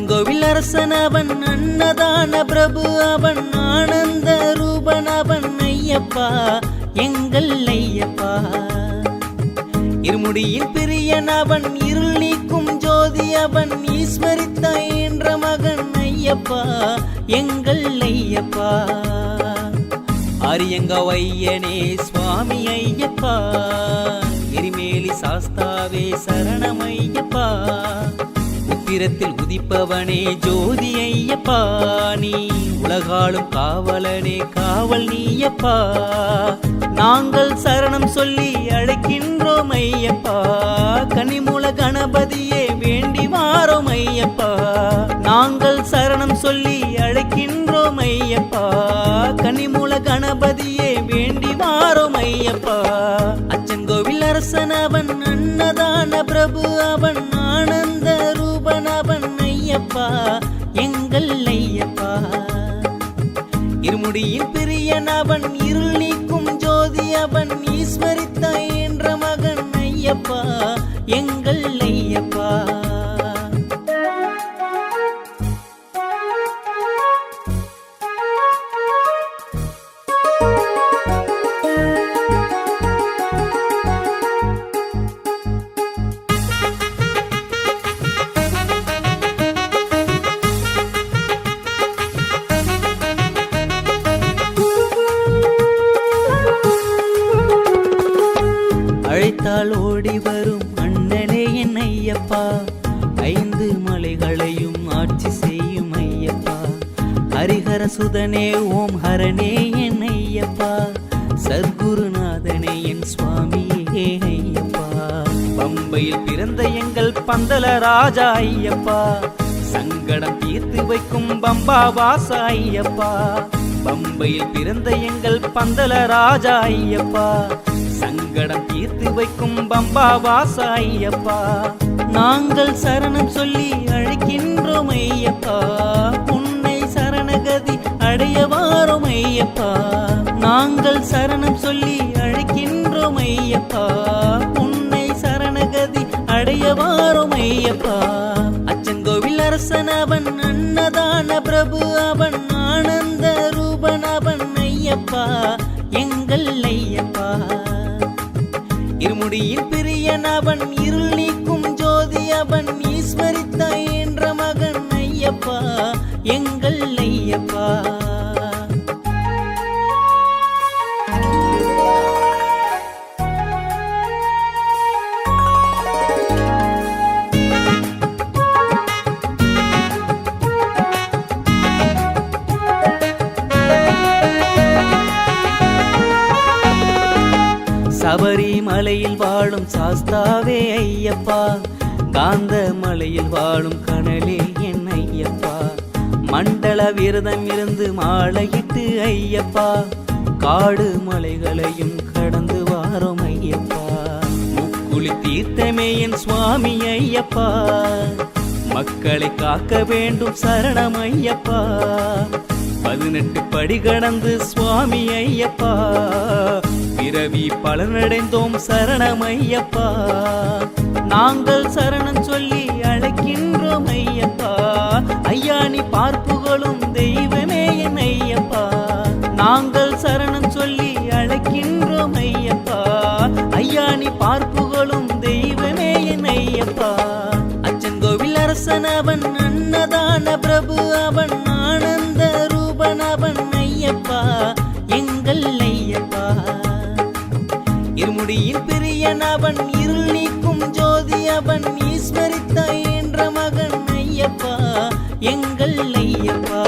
அச்சங்கோவில் அரசன் அவன், அன்னதான பிரபு அவன், ஆனந்த ரூபன் அவன் ஐயப்பா, எங்கள் ஐயப்பா. இருமுடியின் பிரியன் அவன், இருள் நீக்கும் ஜோதி அவன், ஈஸ்வரித்த என்ற மகன் ஐயப்பா, எங்கள் ஐயப்பா. ஆரியங்கவையனே சுவாமி ஐயப்பா, எரிமேலி சாஸ்தாவே சரணமையப்பா. உத்திரத்தில் உதிப்பவனே ஜோதி ஐயப்பா, நீ உலகாளும் காவலனே காவல் நீயப்பா. நாங்கள் சரணம் சொல்லி அழைக்கின்றோம் ஐயப்பா, கனிமூல கணபதியே வேண்டி வாரோம் ஐயப்பா. நாங்கள் சரணம் சொல்லி அழைக்கின்றோம் ஐயப்பா, கனிமூல கணபதியே வேண்டி வாரோம் ஐயப்பா. அச்சங்கோவில் அரசன் அவன், அன்னதான பிரபு அவன், ஆனந்த ரூபன் அவன் ஐயப்பா, எங்கள் ஐயப்பா. இருமுடியின் பிரியன் அவன், இருள் நீக்கும் ஜோதி அவன், ஈஸ்வரித்த என்ற மகன் ஐயப்பா, எங்கள் ஐயப்பா. அழைத்தால் ஓடி வரும் அண்ணனே என் ஐயப்பா, ஐந்து மலைகளையும் ஆட்சி செய்யும் ஐயப்பா. ஹரிஹர சுதனே ஓம் ஹரனே என் ஐயப்பா, சத்குருநாதனே என் சுவாமியே ஐயப்பா. பம்பையில் பிறந்த எங்கள் பந்தல ராஜா ஐயப்பா, சங்கடம் தீர்த்து வைக்கும் பம்பா வாசா ஐயப்பா. பம்பையில் பிறந்த எங்கள் பந்தல ராஜா ஐயப்பா, சங்கடம் தீர்த்து வைக்கும் பம்பா வாசா ஐயப்பா. நாங்கள் சரணம் சொல்லி அழைக்கின்றோம் ஐயப்பா, உன்னை சரணகதி அடைய வாரோம் ஐயப்பா. நாங்கள் சரணம் சொல்லி அழைக்கின்றோம் ஐயப்பா, உன்னை சரணகதி அடைய வாரோம் ஐயப்பா. அச்சங்கோவில் அரசன் அவன், அன்னதான பிரபு அவன், ஆனந்த ரூபன் அவன் ஐயப்பா, எங்கள் ஐயப்பா. இருமுடியின் பிரியன் அவன், இருள் நீக்கும் ஜோதி அவன், ஈஸ்வரித்த என்ற மகன் ஐயப்பா, எங்கள் ஐயப்பா. சபரிமலையில் வாழும் சாஸ்தாவே ஐயப்பா, காந்த மலையில் வாழும் கனலே என் ஐயப்பா. மண்டல விரதம் இருந்து மாலையிட்டு ஐயப்பா, காடு மலைகளையும் கடந்து வாரோம் ஐயப்பா. முக்குளி தீர்த்தமே என் சுவாமி ஐயப்பா, மக்களை காக்க வேண்டும் சரணம் ஐயப்பா. 18 படி கடந்து சுவாமி ஐயப்பா, பிறவி பலனடைந்தோம் சரணம் ஐயப்பா. நாங்கள் சரணம் சொல்லி அழைக்கின்றோம் ஐயப்பா, ஐயா நீ பார்ப்புகளும் தெய்வமே என் ஐயப்பா. நாங்கள் சரணம் சொல்லி அழைக்கின்றோம் ஐயப்பா, ஐயா நீ பார்ப்புகளும் தெய்வமே என் ஐயப்பா. அச்சங்கோவில் அரசன் அவன், அன்னதான பிரபு அவன், ஆனந்த ரூபன் அவன் ஐயப்பா, எங்கள் ஐயப்பா. இருமுடியின் பிரியன் அவன், இருள் நீக்கும் ஜோதி அவன், ஈஸ்வரித்த என்ற மகன் ஐயப்பா, எங்கள் ஐயப்பா.